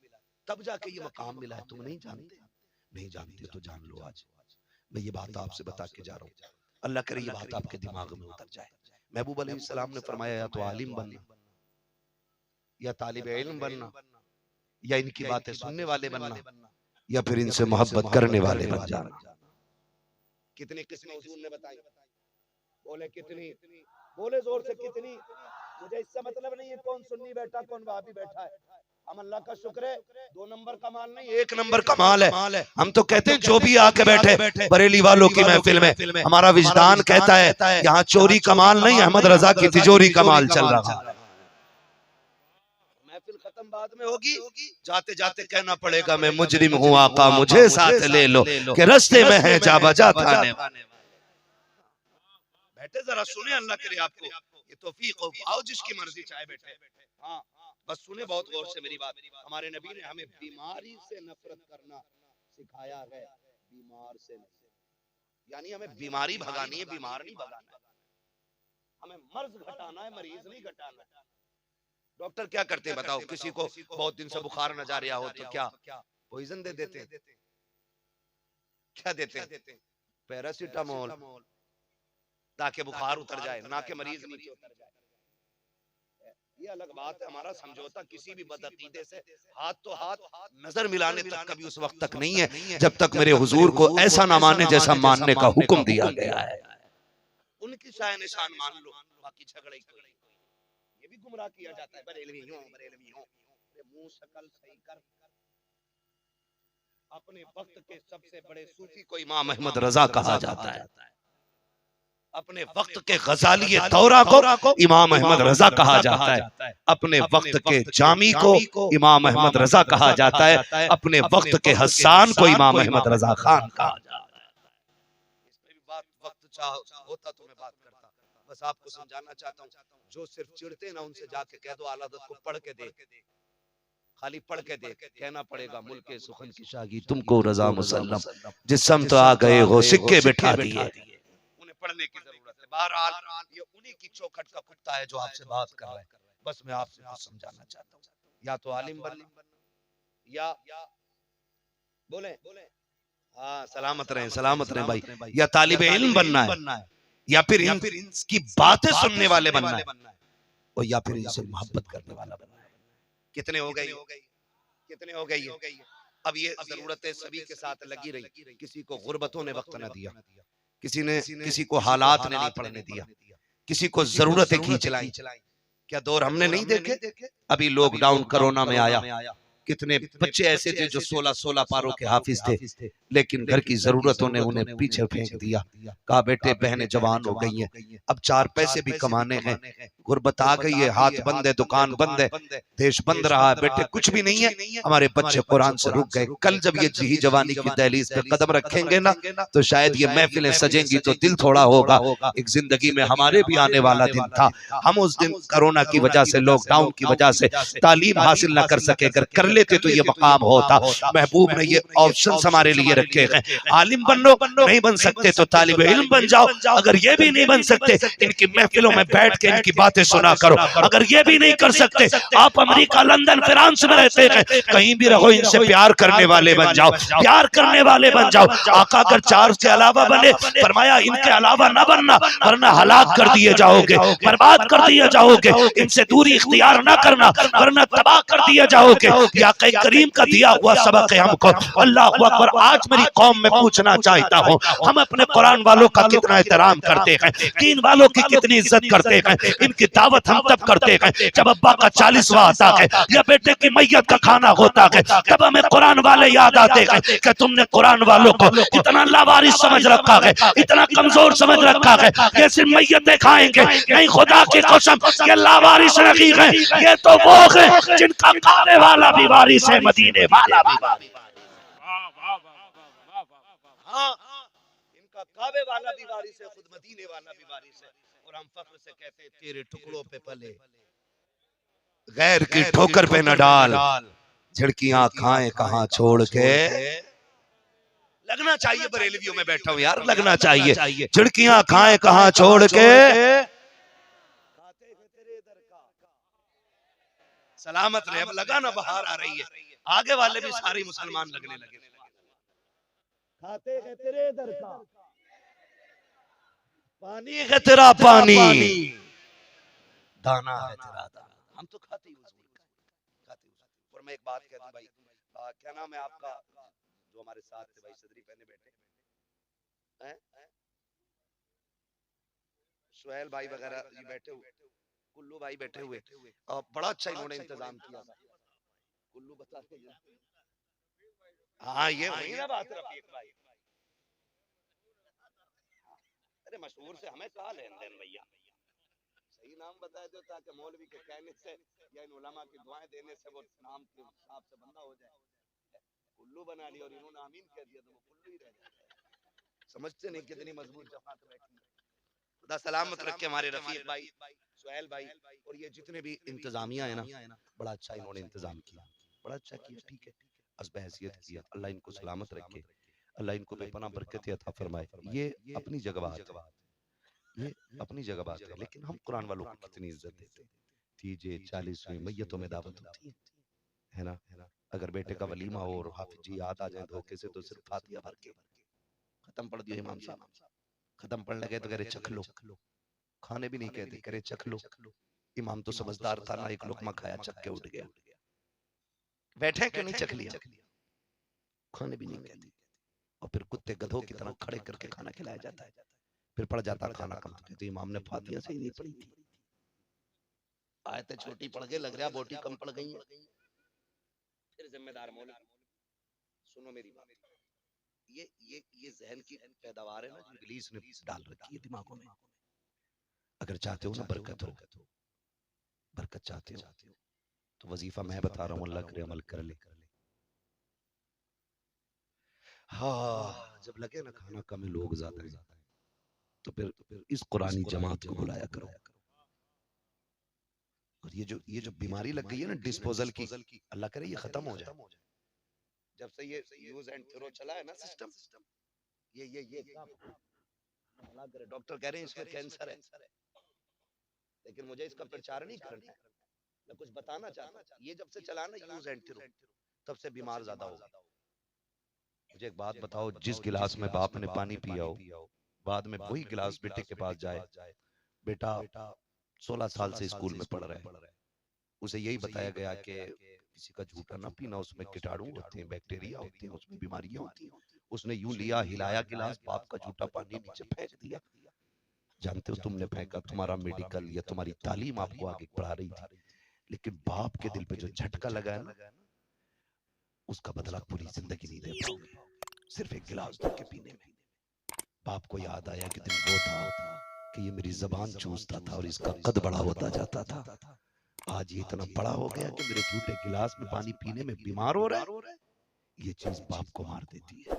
तब जाके ये मकाम मिला है। तुम नहीं जानते? नहीं जानते तो जान लो। आज मैं ये बात आपसे बता के जा रहा हूँ, अल्लाह करे ये बात आपके दिमाग में उतर जाए। महबूब अलैहिस्सलाम ने फरमाया, या तो आलिम बनना, या तालिब इल्म बनना, या इनकी बातें सुनने वाले बनना, या फिर इनसे मोहब्बत करने वाले बन जाना। कितनी किस्में हुजूर ने बताई? बोले कितनी? बोले जोर से कितनी? मुझे इससे मतलब नहीं है कौन सुन्नी बैठा कौन वहाबी बैठा है। हम अल्लाह का शुक्र है, 2 नंबर का माल नहीं, 1 नंबर का माल है। हम तो कहते हैं जो भी आके बैठे बरेली वालों की महफिल में, हमारा विजदान कहता है यहाँ चोरी का माल नहीं, अहमद रजा की तिजोरी का माल चल रहा है। महफिल खत्म बाद में होगी, जाते जाते कहना पड़ेगा मैं मुजरिम हूँ आका मुझे साथ ले लो, कि रास्ते में है जा बजा थाने। बैठे जरा सुने, अल्लाह करे आपको ये तौफीक हो। आओ जिसकी मर्जी चाहे बैठे। हाँ, बस सुने बहुत गौर से मेरी बात। हमारे नबी ने हमें बीमारी से नफरत करना सिखाया है। बीमार से, यानी हमें बीमारी भगानी है, बीमार नहीं भगाना है। हमें मर्ज घटाना है, मरीज नहीं घटाना है। डॉक्टर क्या करते हैं बताओ? किसी को बहुत दिन से बुखार न जा रहा हो तो क्या पॉइजन दे देते हैं? क्या देते हैं? पैरासीटामोल, ताकि बुखार उतर जाए, ना कि मरीज नीचे उतर जाए। ये अलग बात है। हमारा समझौता किसी भी बदअकीदे से हाथ तो हाथ, नजर मिलाने तक कभी उस वक्त तक नहीं है जब तक मेरे हुजूर को ऐसा ना माने जैसा मानने का हुक्म दिया गया है। उनकी शान निशान मान लो, बाकी झगड़े कोई। ये भी गुमराह किया जाता है, बरेलवी हो, बरेलवी हो। मुंह शक्ल सही कर। अपने वक्त के सबसे बड़े सूफी को इमाम अहमद रजा कहा जाता है। अपने वक्त के गजाली दौरा को इमाम अहमद रजा कहा जाता है। अपने वक्त के जामी को इमाम अहमद रजा कहा जाता है। अपने वक्त के हसन को इमाम अहमद रजा खान कहा जाता है। इसमें भी बात वक्त होता तो मैं बात करता। बस आपको समझाना चाहता हूँ, जो सिर्फ चिढ़ते ना उनसे जाके कह दो आला को पढ़ के दे, खाली पढ़ के दे। कहना पड़ेगा मुल्के सुखन की शागी तुमको रजा मुसल्लम, जिस समत आ गए हो सिक्के बिठा दिए। उन्हें पढ़ने की जरूरत है। बहरहाल ये उन्हीं की चौखट का कुत्ता है जो आपसे बात कर रहा है। बस मैं आपसे कुछ समझाना चाहता हूँ, या तो आलिम बनना, या बोले हाँ सलामत रहे भाई, या तालिब इल्म बनना है, या फिर इनकी बातें सुनने वाले बनना है, और या फिर इनसे मोहब्बत करने वाला बनना है। कितने हो गई? कितने हो गई? अब ये जरूरतें सभी के साथ लगी रही। किसी को गुर्बतों ने वक्त न दिया, किसी को हालात ने नहीं पढ़ने दिया, किसी को जरूरतें खींच लाई। क्या दौर हमने नहीं देखे? अभी लॉकडाउन कोरोना में आया, कितने बच्चे ऐसे थे जो 16-16 पारों के हाफिज थे, लेकिन घर की जरूरतों ने उन्हें पीछे फेंक दिया। कहा बेटे बहनें जवान हो गई हैं, अब 4 पैसे भी कमाने हैं, गुर्बत आ गई है, हाथ बंद है, दुकान बंद है, देश बंद रहा है। बेटे कुछ भी नहीं है, हमारे बच्चे कुरान से रुक गए। कल जब ये जी जवानी की दहलीज पे कदम रखेंगे ना, तो शायद ये महफिलें सजेंगी तो दिल थोड़ा होगा। एक जिंदगी में हमारे भी आने वाला दिन था, हम उस दिन कोरोना की वजह से, लॉकडाउन की वजह से तालीम हासिल न कर सके। अगर कर लेते तो ये मकाम होता। महबूब ने ये ऑप्शंस हमारे लिए रखे हैं। आलिम बनो, नहीं बन सकते तो तालिब इल्म बन जाओ। अगर ये भी नहीं बन सकते, इनकी महफिलों में बैठ के इनकी बातें सुना करो। अगर ये भी नहीं कर सकते, आप अमेरिका, लंदन, फ्रांस में रहते हैं, कहीं भी रहो, इनसे प्यार करने वाले बन जाओ, प्यार करने वाले बन जाओ। आका अगर 4 के अलावा बने, फरमाया इनके अलावा न बनना, वरना हलाक कर दिए जाओगे, बर्बाद कर दिए जाओगे। इनसे दूरी इख्तियार न करना, वरना तबाह कर दिए जाओगे। या करीम का दिया हुआ सबक है हमको। अल्लाह अकबर। आज मेरी कौम में पूछना चाहता हूँ, हम अपने कुरान वालों का कितना एहतराम करते हैं, दीन वालों की कितनी इज्जत करते हैं, इनकी इसकी दावत हम तब करते हैं जब अब्बा का 40वां आता है या बेटे की मैयत का खाना होता है, तब हमें कुरान वाले याद आते हैं कि तुमने कुरान वालों को इतना लावारिस समझ रखा है, इतना कमजोर समझ रखा है, ये सिर्फ मैयतें खाएंगे। नहीं, खुदा की कसम, ये लावारिस नहीं है, ये तो वो है जिनका काबे वाला भी वारिस है, मदीने वाला भी वारिस। हाँ, इनका काबे वाला भी वारिस है, खुद मदीने वाला भी वारिस है। और हम फख्र से कहते हैं तेरे टुकड़ों पे पले, गैर की ठोकर पे न डाल, झिड़कियां खाएं कहां छोड़ के। लगना चाहिए, बरेलवियों में बैठा हूं यार, लगना चाहिए। झिड़कियां खाएं कहां छोड़ के, सलामत रहे। अब लगा ना, बाहर आ रही है, आगे वाले भी सारे मुसलमान लगने लगे। खाते हैं तेरे दर का पानी है तेरा पानी, दाना है तेरा दाना। हम तो खाते ही हुजूर का, खाते हुजूर। और मैं एक बात कह दूं भाई, क्या नाम है आपका जो हमारे साथ थे भाई, सदरी पहने बैठे हैं, सुहेल भाई वगैरह ये बैठे हुए, कुल्लू भाई बैठे हुए, बड़ा अच्छा इन्होंने इंतजाम किया था। कुल्लू बताते हैं, हाँ ये वही ना बात, रफीक भाई। अरे मशहूर से हमें कहा लेन देन भैया, सही नाम बताए दो ताकि मौलवी के कहने से या इन उलमा की दुआएं देने से वो नाम के हिसाब से बंदा हो जाए। कुल्लू बना लिया और इन्होंने आमीन कह दिया तो वो कुल्लू ही रह जाता। समझते नहीं कितनी मजबूत जमात बैठी। खुदा सलामत रखे हमारे रफीक भाई, सुहेल भाई, और ये जितने भी इंतजामिया है ना, बड़ा अच्छा इन्होंने इंतजाम किया, बड़ा अच्छा किया। ठीक है, हस्ब हैसियत किया, अल्लाह इनको सलामत रखे, अल्लाह इनको बेपनाह बरकत अता फरमाए। ये अपनी जगह बात है, ये अपनी जगह बात है, लेकिन हम कुरान वालों को कितनी इज्जत देते हैं। तीजे 40वें मैयतों में दावत होती है ना। अगर बेटे का वलीमा हो और हाफिज जी याद आ जाए धोखे से, तो सिर्फ फातिहा भर के खत्म पढ़ दियो इमाम साहब, खत्म पढ़ लगे तो करे चख लो, खाने भी नहीं कहते, करे चख लो। इमाम तो समझदार था ना, एक लुकमा खाया चख के उठ गया। बैठे क्यों नहीं चख लिया, खाने भी नहीं कहते। और फिर कुत्ते गधों की तरह खड़े करके खाना खिलाया जाता है, फिर पड़ जाता खाना कम, तो कहते इमाम ने फातिहा सही नहीं पढ़ी थी, आयतें छोटी पढ़ गए, लग रहा बोटी कम पड़ गई है। फिर जिम्मेदार मौलवी, सुनो मेरी बात, ये जहन की पैदावार है ना, जो इब्लीस ने डाल रखी है दिमागों में। अगर चाहते हो ना बरकत हो, बरकत चाहते हो तो वजीफा मैं बता रहा हूँ, अल्लाह करे अमल कर ले। हाँ, जब लगे ना खाना कम है, लोग ज्यादा हैं, तो फिर इस कुरानी जमात को बुलाया करो। और ये जो बीमारी लग गई है ना डिस्पोजल की, अल्लाह करे ये खत्म हो जाए। जब से ये यूज एंड थ्रो चला है ना सिस्टम, ये डॉक्टर कह रहे हैं इसमें कैंसर है, लेकिन मुझे इसका प्रचार नहीं करना है, मैं कुछ बताना चाहता हूँ। ये जब से चला ना यूज एंड थ्रो, तब से बीमार ज्यादा हो गए। मुझे एक बात बताओ, जिस गिलास में बाप ने पानी पिया हो, बाद में वही गिलास बेटे के पास जाए, बेटा 16 साल से स्कूल में पढ़ रहा है, उसे यही बताया गया कि किसी का झूठा ना पीना, उसमें कीटाणु होते हैं, बैक्टीरिया होते हैं, उसमें बीमारियां होती हैं। उसने यूं लिया, हिलाया गिलास, बाप का झूठा पानी नीचे फेंक दिया। जानते हो तुमने फेंका, तुम्हारा मेडिकल या तुम्हारी तालीम आपको आगे बढ़ा रही थी, लेकिन बाप के दिल पे जो झटका लगा है ना, उसका बदला पूरी जिंदगी नहीं दे पाओगे, सिर्फ एक गिलास दूध के पीने में। बाप को याद आया कि दिन वो था कि ये मेरी जबान चूसता था और इसका कद बड़ा होता जाता था। आज ये इतना बड़ा हो गया कि मेरे झूठे गिलास में पानी पीने में बीमार हो रहा है। ये चीज बाप को मार देती है,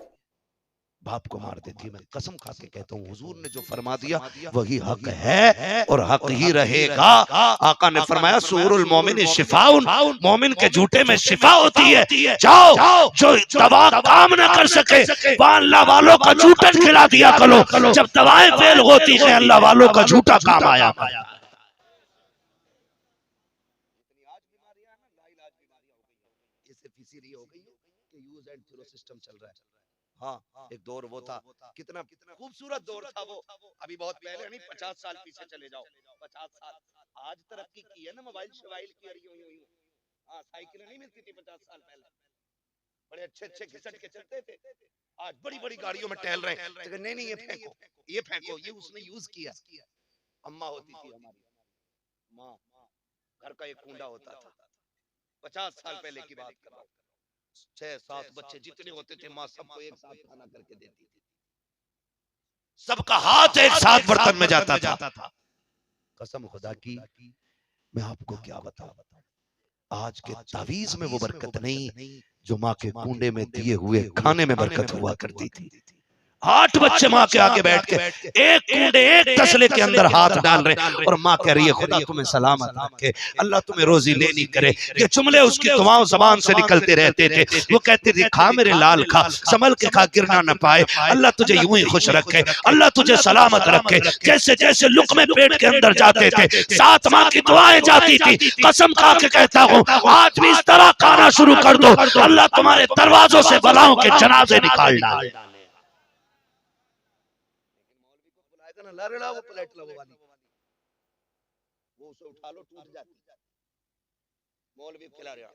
बाप को मार देती है। मैं कसम खा के कहता हूँ, हुजूर ने जो फरमा दिया वही हक है और हक ही रहेगा। आका ने फरमाया सूरुल मोमिन शिफाउन, मोमिन के झूठे में शिफा होती है। जाओ, जो दवा काम न कर सके वहां अल्लाह वालों का झूठा खिला दिया करो। जब दवाएं फेल होती है, अल्लाह वालों का झूठा काम आया। इसीलिए हो गई है कि यूज एंड थ्रो सिस्टम चल रहा है। हाँ, एक दौर वो था, कितना खूबसूरत दौर था वो। अभी बहुत पहले नहीं, 50 साल पीछे चले जाओ, 50 साल। आज तरक्की की है ना, मोबाइल शोबाइल की, हाँ, साइकिलें नहीं मिलती थी 50 साल पहले, बड़े अच्छे घिसट के चलते थे। आज बड़ी बड़ी गाड़ियों में टहल रहे हैं। नहीं, ये फेंको, ये फेंको, ये उसने यूज किया। अम्मा होती थी हमारी, माँ, घर का एक कुंडा होता था, 50 साल पहले की बात कर रहा हूँ। 6-7 बच्चे जितने होते थे, माँ सबको एक साथ खाना करके देती थी। सबका हाथ एक साथ बर्तन में जाता था। कसम खुदा की मैं आपको क्या बताऊं, आज के तावीज में वो बरकत नहीं जो माँ के कुंडे में दिए हुए खाने में बरकत हुआ करती थी। 8 बच्चे माँ के आगे बैठ के एक कुंडे एक तसले के अंदर हाथ डाल रहे और माँ कह रही है खुदा तुम्हें सलामत रखे, अल्लाह तुम्हें रोजी लेनी करे। ये जुमले उसकी दुआओं ज़बान से निकलते रहते थे। वो कहती थी खा मेरे लाल खा, संभल के खा, गिरना न पाए, अल्लाह तुझे यूं ही खुश रखे, अल्लाह तुझे सलामत रखे। जैसे जैसे लुक़मे पेट के अंदर जाते थे, साथ माँ की दुआएं जाती थी। कसम खा के कहता हूँ आज भी इस तरह खाना शुरू कर दो, अल्लाह तुम्हारे दरवाजों से बलाओं के जनाजे निकाल डाले। लड़ड़ा वो प्लेट लो वाली, वो उसे उठा लो टूट जाती। मौलवी खिला रहा,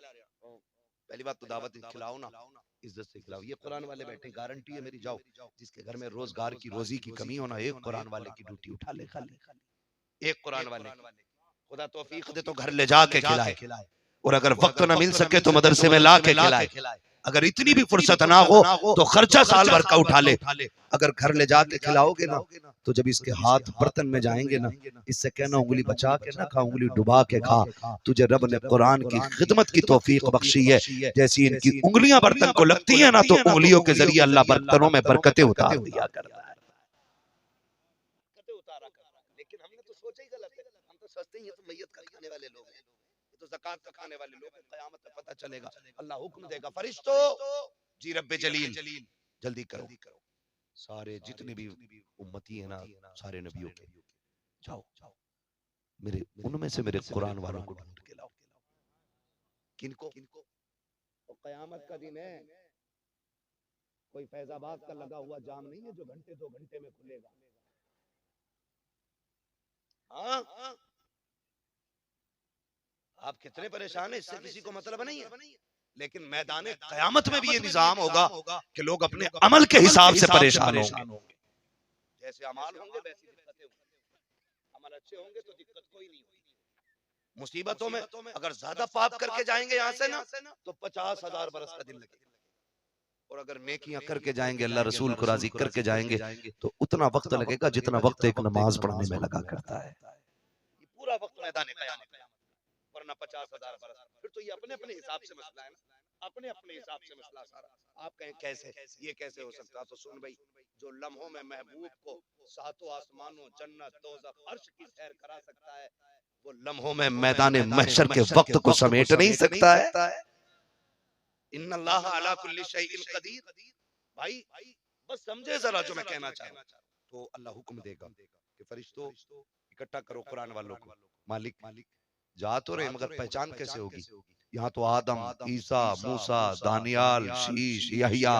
पहली बात तो दावत खिलाओ ना, इज्जत से खिलाओ। ये कुरान वाले बैठे, गारंटी है मेरी, जाओ जिसके घर में रोजगार की रोजी की कमी हो ना, एक कुरान वाले की ड्यूटी उठा ले, खाली एक कुरान वाले, खुदा तौफीक दे तो घर ले जाके खिलाए, और अगर वक्त ना मिल सके तो मदरसे में ला के खिलाए। अगर इतनी भी फुर्सत ना हो तो खर्चा साल भर का उठा ले। अगर घर ले जाके खिलाओगे ना तो जब इसके हाथ बर्तन में जाएंगे ना, इससे कहना उंगली बचा के ना खा, उंगली डुबा के खा। तुझे रब ने कुरान की खिदमत की तौफीक बख्शी है, जैसी इनकी उंगलियां बर्तन को लगती है ना तो उंगलियों के जरिए अल्लाह बर्तनों में बरकतें उतार दिया करता है। लेकिन हमने तो सोचा ही गलत है, हम तो सोचते हैं ये तो मैयत का खाने वाले लोग हैं, तो ज़कात का खाने वाले लोग हैं। क़यामत में पता चलेगा, अल्लाह हुक्म देगा फरिश्तों जी रब्बे जलील जल्दी करो, सारे जितने भी उम्मती है ना, सारे नबियों के, जाओ मेरे उनमें से मेरे कुरान वालों को ढूंढ के लाओ। किनको? तो क़यामत का दिन है, कोई फैजाबाद का लगा हुआ जाम नहीं है जो घंटे 2 घंटे में खुलेगा। हाँ, आप कितने परेशान हैं, इससे किसी को मतलब नहीं है। लेकिन मैदान क़यामत में भी ये निजाम होगा कि लोग अपने अमल के हिसाब से परेशान होंगे। जैसे अमाल होंगे वैसी दिक्कतें होंगी। अमल अच्छे होंगे तो दिक्कत कोई नहीं होगी। मुसीबतों में अगर ज्यादा पाप करके जाएंगे यहाँ से ना तो 50,000 बरस का दिन लगेगा, और अगर नेकियां करके जाएंगे, अल्लाह रसूल को राजी करके जाएंगे तो उतना वक्त लगेगा जितना वक्त एक नमाज पढ़ने में लगा करता है। ये पूरा वक्त मैदान क़यामत, वरना 50,000 बरस। फिर तो ये अपने अपने हिसाब से मसला है ना, अपने अपने हिसाब से मसला सारा। आप कहें कैसे, ये कैसे हो सकता? तो सुन भाई, जो लम्हों में महबूब को सातों आसमानों, जन्नत, दोज़ख, अर्श की सैर करा सकता है, वो लम्हों में मैदान महशर के वक्त को समेट नहीं सकता है। इन्नल्लाह अला कुल्ली शैइन क़दीर। भाई बस समझे जरा जो मैं कहना चाहूँ। तो अल्लाह हुक्म देगा कि फरिश्तों इकट्ठा करो कुरान वालों को। मालिक जा तो रहे मगर पहचान कैसे होगी? यहाँ तो आदम, ईसा, मूसा, दानियाल, शीश, यहिया,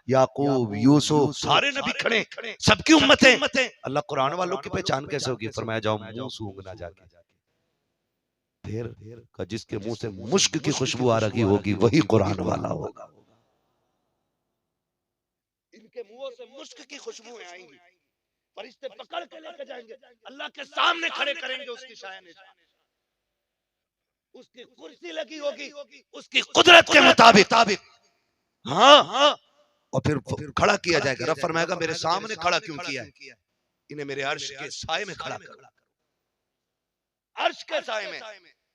याकूब, यूसुफ, सारे नबी खड़े, सबकी उम्मतें। अल्लाह कुरान वालों की पहचान कैसे होगी? फरमाया जाओ मुंह सूंघना जाके। फिर जिसके मुंह से मुश्क की खुशबू आ रही होगी वही कुरान वाला होगा। इनके मुंहों से मुश्क की खुशबुएं आएंगी, फरिश्ते पकड़ के लेके जाएंगे, अल्लाह के सामने खड़े करेंगे। उसकी शान, उसकी कुर्सी लगी होगी उसकी कुदरत के मुताबिक। हाँ, और फिर खड़ा किया जाएगा। रब फरमाएगा मेरे सामने खड़ा क्यों किया है? इन्हें मेरे अर्श के साए में खड़ा करो। अर्श के साए में।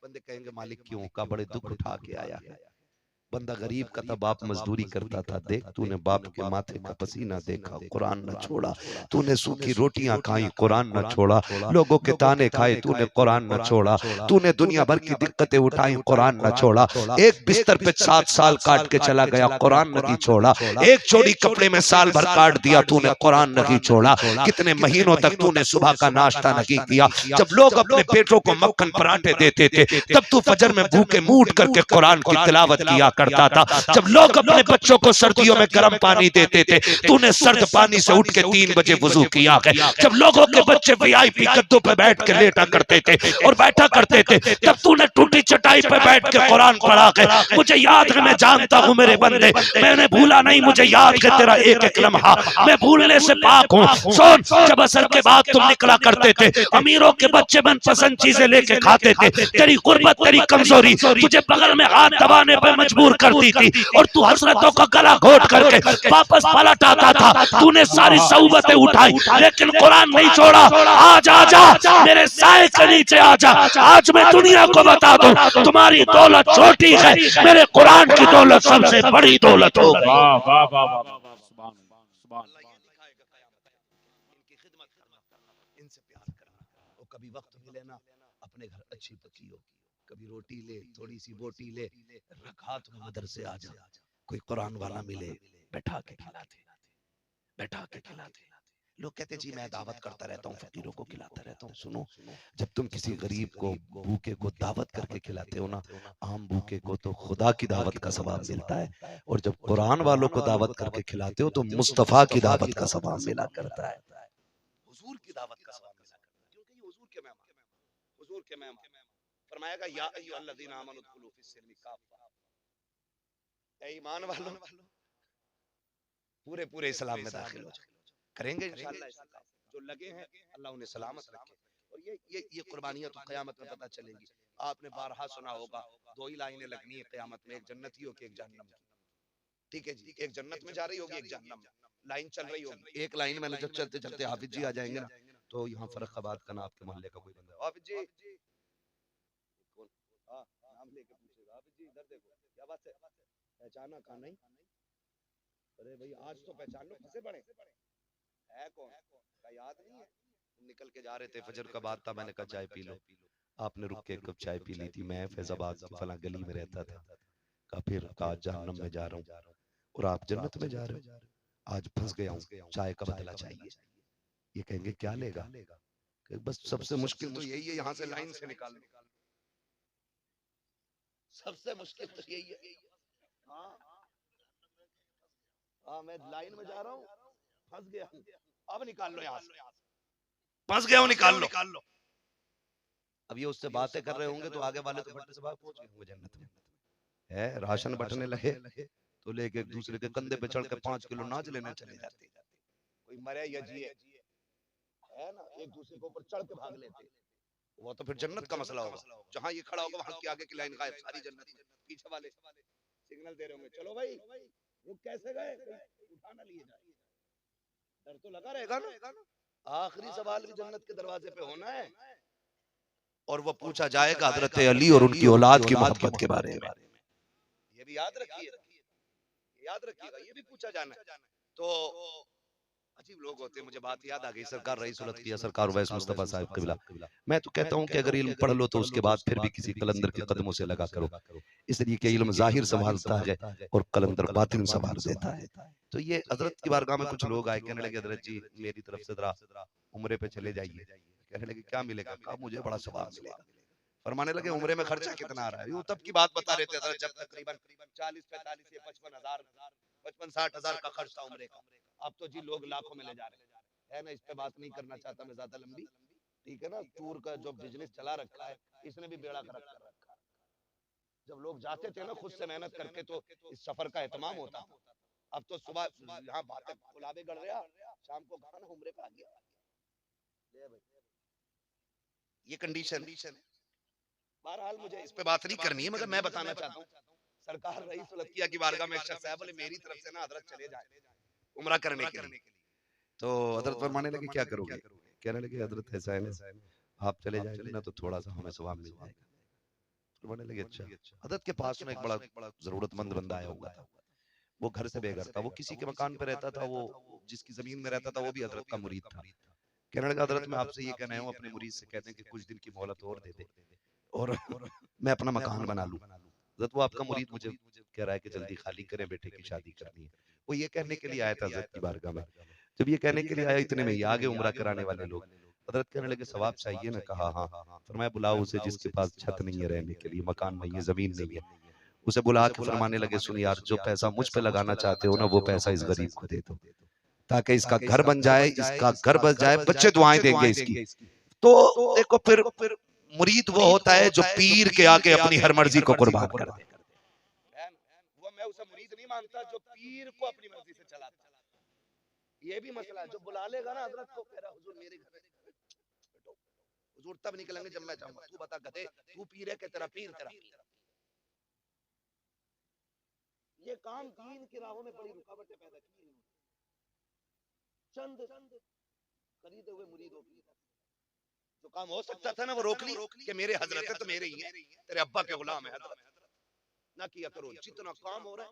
बंदे कहेंगे मालिक क्यों? का बड़े दुख उठा के आया है। बंदा गरीब का था, बाप मजदूरी करता था, देख तूने बाप के माथे का पसीना देखा, कुरान न छोड़ा। तूने सूखी रोटियां खाई, कुरान न छोड़ा। लोगों के ताने खाए, तूने कुरान न छोड़ा। तूने दुनिया भर की दिक्कतें उठाई, कुरान न छोड़ा। एक बिस्तर पे 7 साल काट के चला गया, कुरान नहीं छोड़ा। एक जोड़ी कपड़े में साल भर काट दिया, तूने कुरान नहीं छोड़ा। कितने महीनों तक तूने सुबह का नाश्ता नहीं किया। जब लोग अपने बेटों को मक्खन पराठे देते थे तब तू फजर में भूखे मुंह उठ करके कुरान की तिलावत किया करता था। जब लोग अपने बच्चों को सर्दियों में गर्म पानी देते थे, तूने सर्द पानी से उठ के 3 बजे वुजू किया है। जब लोगों के बच्चे वीआईपी गद्दों पे बैठ के लेटा करते थे और बैठा करते थे, तब तूने टूटी चटाई पे बैठ के कुरान पढ़ा है। मुझे याद है, मैं जानता हूं मेरे बंदे, मैंने भूला नहीं, मुझे याद है तेरा एक एक लम्हा, मैं भूलने से पाक हूं। सुन, जब असर के बाद तुम निकला करते थे, अमीरों के बच्चे मनपसंद चीजें लेके खाते थे, तेरी गुर्बत, तेरी कमजोरी तुझे बगल में हाथ दबाने पे मजबूर करती थी और तू हसरतों का गला घोट करके वापस पलट आता था। तूने सारी सऊबतें उठाई लेकिन कुरान नहीं छोड़ा। आज आजा मेरे साए के नीचे आजा। आज मैं दुनिया को बता दूं, तुम्हारी दौलत छोटी है, मेरे कुरान की दौलत सबसे बड़ी दौलत होगी। अल्लाह ये दिखाएगा क़यामत में इनकी खिदमत करना, इनसे प्यार करना। और कभी वक्त मिले ना, अपने घर अच्छी पकी हो, कभी रोटी ले, थोड़ी सी बोटी ले, रकात में मदरसे आ जा, कोई कुरान वाला मिले, बैठा के खिलाते, बैठा के खिलाते। लोग कहते जी मैं दावत करता रहता हूँ, फकीरों को खिलाता रहता हूँ। सुनो, जब तुम किसी गरीब को, भूखे को दावत करके खिलाते हो ना, आम भूखे को तो खुदा की दावत का सवाब मिलता है, और जब कुरान वालों को दावत करके खिलाते हो तो मुस्तफा की दावत का सवाब मिला करता है, हुजूर की दावत का सवाब मिला करता है, क्योंकि ये हुजूर के मेहमान, हुजूर के मेहमान। फरमाएगा या अय्युहल्लज़ीना आमनू उदखुलू फिस्सिल्मी काफ़ा, ऐ ईमान वालों पूरे पूरे इस्लाम में दाखिल हो जाओ। करेंगे इंशाअल्लाह ऐसा काम, जो लगे हैं अल्लाह उन्हें सलामत रखे। और ये कुर्बानियां तो क़यामत में पता चलेंगी। आपने बारहा सुना होगा, 2 ही लाइनें लगनी है क़यामत में, एक जन्नतियों की, एक जहन्नम की। ठीक है जी, एक जन्नत में जा रही होगी, एक जहन्नम में, लाइन चल रही होगी। एक लाइन में जब चलते चलते हाफिज जी आ जाएंगे ना, तो यहाँ फर्रुखाबाद का ना आपके मोहल्ले का कोई बंदा, हाफिज जी हाँ नाम लेके पूछेगा, हाफिज जी इधर देखो, क्या बात है, पहचाना कहाँ नहीं? अरे भाई आज तो पहचान लो, फंसे पड़े है कौन का याद नहीं है। निकल के जा रहे थे, फजर का बाद था, मैंने कहा चाय पी लो, आपने रुक के एक कप चाय पी ली थी। मैं फैजाबाद की फला गली में रहता था, का फिर कहा जहन्नम में जा रहा हूँ और आप जन्नत में जा रहे हो, आज फंस गया हूँ, चाय का बदला चाहिए। ये कहेंगे क्या लेगा, बस सबसे मुश्किल तो यही है, यहाँ से लाइन से निकाल लो, सबसे मुश्किल तो यही है। हाँ मैं लाइन में जा रहा हूँ, फंस गया हूँ, अब निकाल लो यहाँ से, फंस गया हूँ, निकाल लो। अब ये उससे बातें कर रहे होंगे तो आगे वाले तो फटे से बाहर पहुंच गए होंगे जन्नत में। है राशन बटने लगे तो लेके एक दूसरे के कंधे पे चढ़ के 5 किलो नाच लेने चले जाते, कोई मरे या जिए है ना, एक दूसरे के ऊपर चढ़ के भाग लेते। वो तो फिर जन्नत का मसला होगा, जहाँ ये खड़ा होगा वहां की आगे की लाइन गायब, सारी जन्नत। पीछे वाले सिग्नल दे रहे होंगे, चलो भाई रुक, कैसे गए, उठा ना लिए जाए, डर तो लगा रहेगा ना। आखिरी सवाल भी जन्नत के दरवाजे पे होना है, और वो पूछा जाएगा हजरत अली और उनकी औलाद की मोहब्बत के बारे में। ये भी याद रखिए, याद रखिएगा, ये भी पूछा जाना है। तो अजीब लोग होते हैं। मुझे बात याद आ गई, सरकार रईस उल अत्किया सरकार वैस मुस्तफा साहिब क़िबला, मैं तो कहता हूँ कि अगर इल्म पढ़ लो तो उसके बाद फिर भी किसी कलंदर के कदमों से लगा करो, इसलिए कि इल्म जाहिर संभालता है और कलंदर बातिन संभाल देता है। तो ये हजरत की बारगाह में कुछ लोग आए, कहने लगे हजरत जी मेरी तरफ से जरा उम्रे पे चले जाइए। कहने लगे क्या मिलेगा, कहा मुझे बड़ा सवाब मिलेगा। फरमाने लगे उम्रे में खर्चा कितना आ रहा है, वो तब की बात बता रहे थे हजरत, जब तकरीबन 40-45 या 55-60 हजार का खर्च था उम्रे का। अब तो जी लोग लाखों में ले जा रहे हैं ना। इस पे बात नहीं करना चाहता मैं ज्यादा लंबी, ठीक है ना। टूर का जो बिजनेस चला रखा है इसने भी बेड़ा गर्क कर रखा है। जब लोग जाते थे ना खुद से मेहनत करके तो इस सफर का एहतमाम होता था। अब तो सुबह यहाँ बातें गुलाबे गढ़ रहा, शाम को खाना उम्रे पे आ गया। ये कंडीशन है। बहरहाल मुझे इस पे बात नहीं करनी है, मगर मैं बताना चाहता हूँ सरकार रईस उल अत्किया की बारगाह में शख्स है, बोले मेरी तरफ से ना हजरत चले जाए उम्रा करने के लिए। तो हजरत फरमाने लगे क्या करोगे, कहने लगे हजरत ऐसा है ना, आप चले जाएंगे ना तो थोड़ा सा हमें सवाब मिल जाएगा। फरमाने लगे अच्छा। हजरत के पास में एक बड़ा जरूरतमंद बंदा आया हुआ था, वो घर से बेघर था, वो किसी के मकान पे रहता था, वो जिसकी जमीन में रहता था वो भी हजरत का मुरीद था। कहने लगा हजरत मैं आपसे ये कहना हूँ, अपने मुरीद से कहते हैं कि कुछ दिन की मोहलत और दे दे और मैं अपना मकान बना लूं। हजरत वो आपका मुरीद मुझे कह रहा है कि जल्दी खाली करें, बेटे की शादी करनी है। वो ये कहने के लिए आया था हजरत की बारगाह में। जब ये कहने के लिए आया इतने में आगे उम्रा कराने वाले लोग, हजरत कहने लगे सवाब चाहिए ना, कहा हाँ। फरमाया बुलाओ उसे जिसके पास छत नहीं है रहने के लिए, मकान नहीं है, जमीन नहीं है, उसे बुला के फरमाने लगे, सुन यार, जो पैसा मुझ पे लगाना चाहते हो ना, वो पैसा इस गरीब को दे दो, ताकि इसका घर बन जाए, इसका घर बन जाए, बच्चे दुआएं देंगे इसकी। तो देखो, फिर मुरीद वो होता है जो पीर के आगे अपनी हर मर्जी को कुर्बान कर दे। वो मैं उसे मुरीद नहीं मानता जो पीर को अपनी मर्जी से चलाता। ये भी मसला है, जो बुला लेगा ना हजरत को, कह रहा हुजूर मेरे घर बैठो, हुजूर तब निकलेंगे जब मैं चाहूंगा। तू बता गधे, तू पीर है कि तेरा पीर तेरा? ये काम दीन की राहों में बड़ी रुकावटें पैदा की चंद खरीदे हुए मुरीदों की। जो काम हो सकता था ना वो रोक ली कि मेरे हजरत है तो मेरे ही है, तेरे अब्बा के गुलाम है हजरत। ना किया करो, जितना काम हो रहा है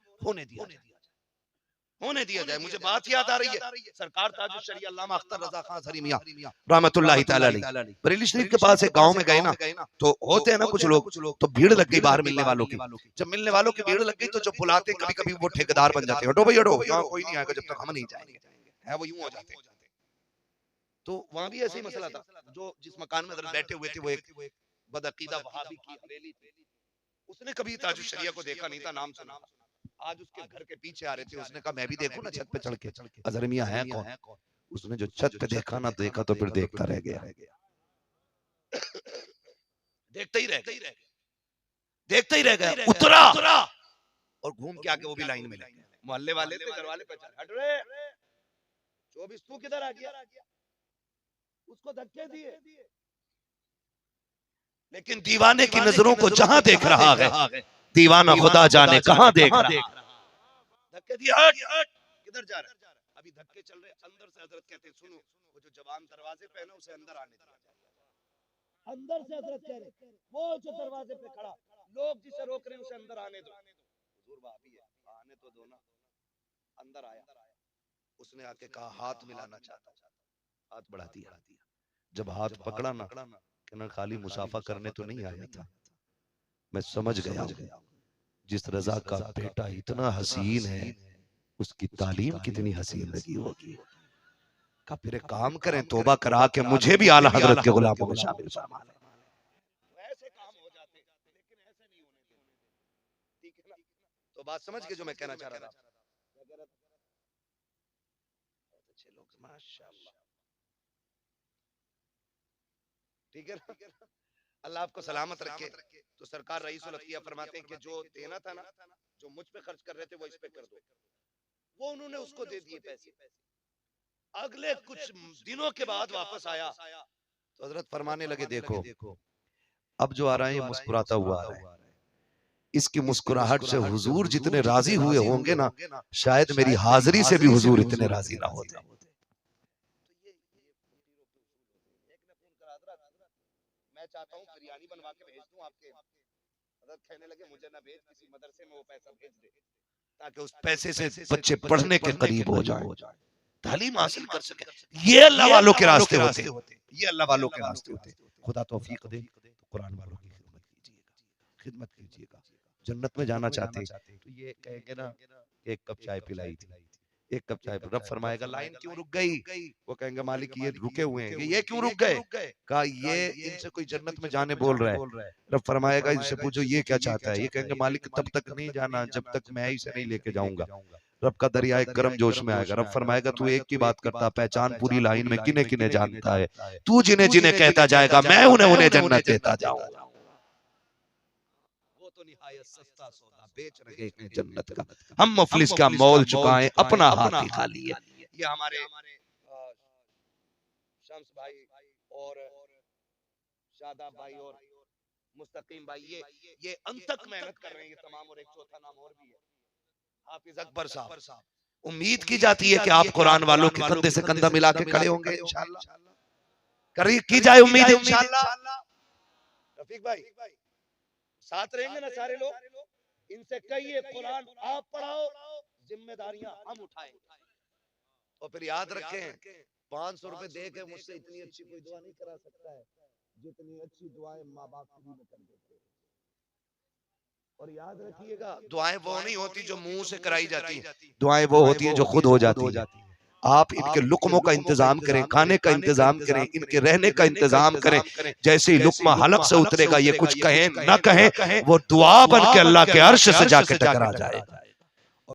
होने दिया जाए। मुझे बात याद आ रही है, सरकार ताजुल शरीया अल्लामा अख्तर रजा खान सरी मियां रहमतुल्लाहि तआला अलैह बरेली शरीफ के पास एक गांव में गए ना, तो होते हैं ना कुछ लोग, तो भीड़ लग गई बाहर मिलने वालों की। जब मिलने वालों की भीड़ लग गई तो जो बुलाते कभी कभी वो ठेकेदार बन जाते हैं, हटो भाई हटो, यहाँ कोई नहीं आएगा जब तक हम नहीं जाएंगे, है वो यूं हो जाते हैं। तो वहां भी ऐसे ही मसला था। जो जिस मकान में बैठे हुए थे वो एक बदअकीदा वहाबी की हवेली थी। उसने कभी ताजुल शरीया को देखा नहीं था, नाम सुना। आज उसके घर के पीछे आ रहे थे, उसने कहा मैं भी देखूं ना छत पे चढ़ के, अजहर मियां है कौन? उसने जो छत पे देखा ना, देखा तो फिर देखता रह गया, देखता ही रह गया। उतरा और घूम के आके वो भी लाइन में लग गया। मोहल्ले वाले थे, घर वाले पहचान, हट रे 24 तू किधर आ गया? उसको धक्के दिए। लेकिन दीवाने की नजरों को जहां देख रहा है, दीवाना खुदा जाने कहां देख रहा है। धक्के दिए, हट किधर जा रहा है? अभी धक्के चल रहे, अंदर से हजरत कहते सुनो, वो जो जवान दरवाजे पे है ना उसे अंदर आने दिया। अंदर से हजरत कह रहे, वो जो दरवाजे पे खड़ा, लोग जिसे रोक रहे हैं उसे अंदर आने दो। हुजूर भाभी है, आने तो दो ना। अंदर आया, उसने आके कहा हाथ मिलाना चाहता, हाथ बढ़ा दिया। जब हाथ पकड़ा ना, कहना खाली मुसाफा करने तो नहीं आया था, मैं समझ गया जिस रजा का बेटा इतना हसीन है, उसकी तालीम कितनी हसीन लगी होगी। का फिर एक काम करें, तौबा करा के मुझे भी आला हजरत के गुलामों में शामिल फरमा लें। ऐसे काम हो जाते, लेकिन ऐसे नहीं होने देते, ठीक है ना? तो बात समझ के जो मैं कहना चाह रहा था, अच्छे लोग माशाअल्लाह, ठीक है ना? अल्लाह आपको सलामत रखे। तो सरकार रईसुल अतिया फरमाते हैं कि जो देना था ना, जो मुझ पे खर्च कर रहे थे वो इस पे कर दो। वो उन्होंने उसको दे दिए पैसे। अगले कुछ दिनों के बाद वापस आया तो हजरत फरमाने लगे, देखो अब जो आ रहा है ये मुस्कुराता हुआ आ रहा है, इसकी मुस्कुराहट से हुजूर जितने राजी हुए होंगे ना, शायद मेरी हाजिरी से भी हुजूर इतने राजी ना होते। मैं चाहता हूँ बिरयानी बनवा के भेज दूं आपके। हजरत कहने लगे मुझे ना भेज, किसी मदरसे में वो पैसा भेज दे, ताकि उस पैसे से बच्चे पढ़ने के करीब हो जाएं, तालीम हासिल कर सके। ये अल्लाह वालों के रास्ते होते, ये अल्लाह वालों के रास्ते होते। खुदा तौफीक दे तो कुरान वालों की खिदमत कीजिएगा। जन्नत में जाना चाहते तो ये कहेंगे ना, एक कप चाय पिलाई थी, एक कप चाय, रब फरमाएगा लाइन क्यों रुक गई? वो कहेंगे मालिक ये रुके हुए हैं। ये क्यों रुक गए? कहा ये इनसे कोई जन्नत में जाने बोल रहा है। रब फरमाएगा इनसे पूछो ये क्या चाहता है? ये कहेंगे मालिक तब तक नहीं जाना जब तक मैं इसे नहीं लेके जाऊंगा। रब का दरिया एक गर्म जोश में आएगा। रब फरमाएगा तू एक की बात करता, पहचान पूरी लाइन में किने किने जानता है, तू जिन्हें जिन्हें कहता जाएगा मैं उन्हें उन्हें जन्नत देता जाऊंगा। वो तो निहायत सस्ता सौदा बेच रहे हैं जन्नत का, हम मुफलिस का मोल चुकाएं अपना हाथ ही खाली है। ये हमारे शम्स भाई और शादाब भाई और मुस्तकीम भाई ये अंतक मेहनत कर रहे हैं ये तमाम, और एक चौथा नाम और भी है हाफिज अकबर साहब। उम्मीद की जाती है कि आप कुरान वालों के कंधे से कंधा मिला के खड़े होंगे इंशाअल्लाह, करी की जाए उम्मीद इंशाअल्लाह। रफीक भाई साथ रहेंगे ना सारे लोग? इनसे कहिए कुरान आप पढ़ाओ, जिम्मेदारियां हम उठाएंगे। और फिर याद रखें 500 रुपए दे के मुझसे इतनी अच्छी कोई दुआ नहीं करा सकता है जितनी अच्छी दुआएं माँ बाप फ्री में कर देते हैं। और याद रखिएगा दुआएं वो नहीं होती जो मुंह से कराई जाती, दुआएं वो होती है जो खुद हो जाती है। आप इनके लुकमों का इंतजाम करें, खाने का इंतजाम करें, इनके रहने का इंतजाम करें। जैसे ही लुकमा हलक से उतरेगा, ये कुछ कहें न कहें, वो दुआ बन के अल्लाह के अर्श से जाके टकरा जाएगा।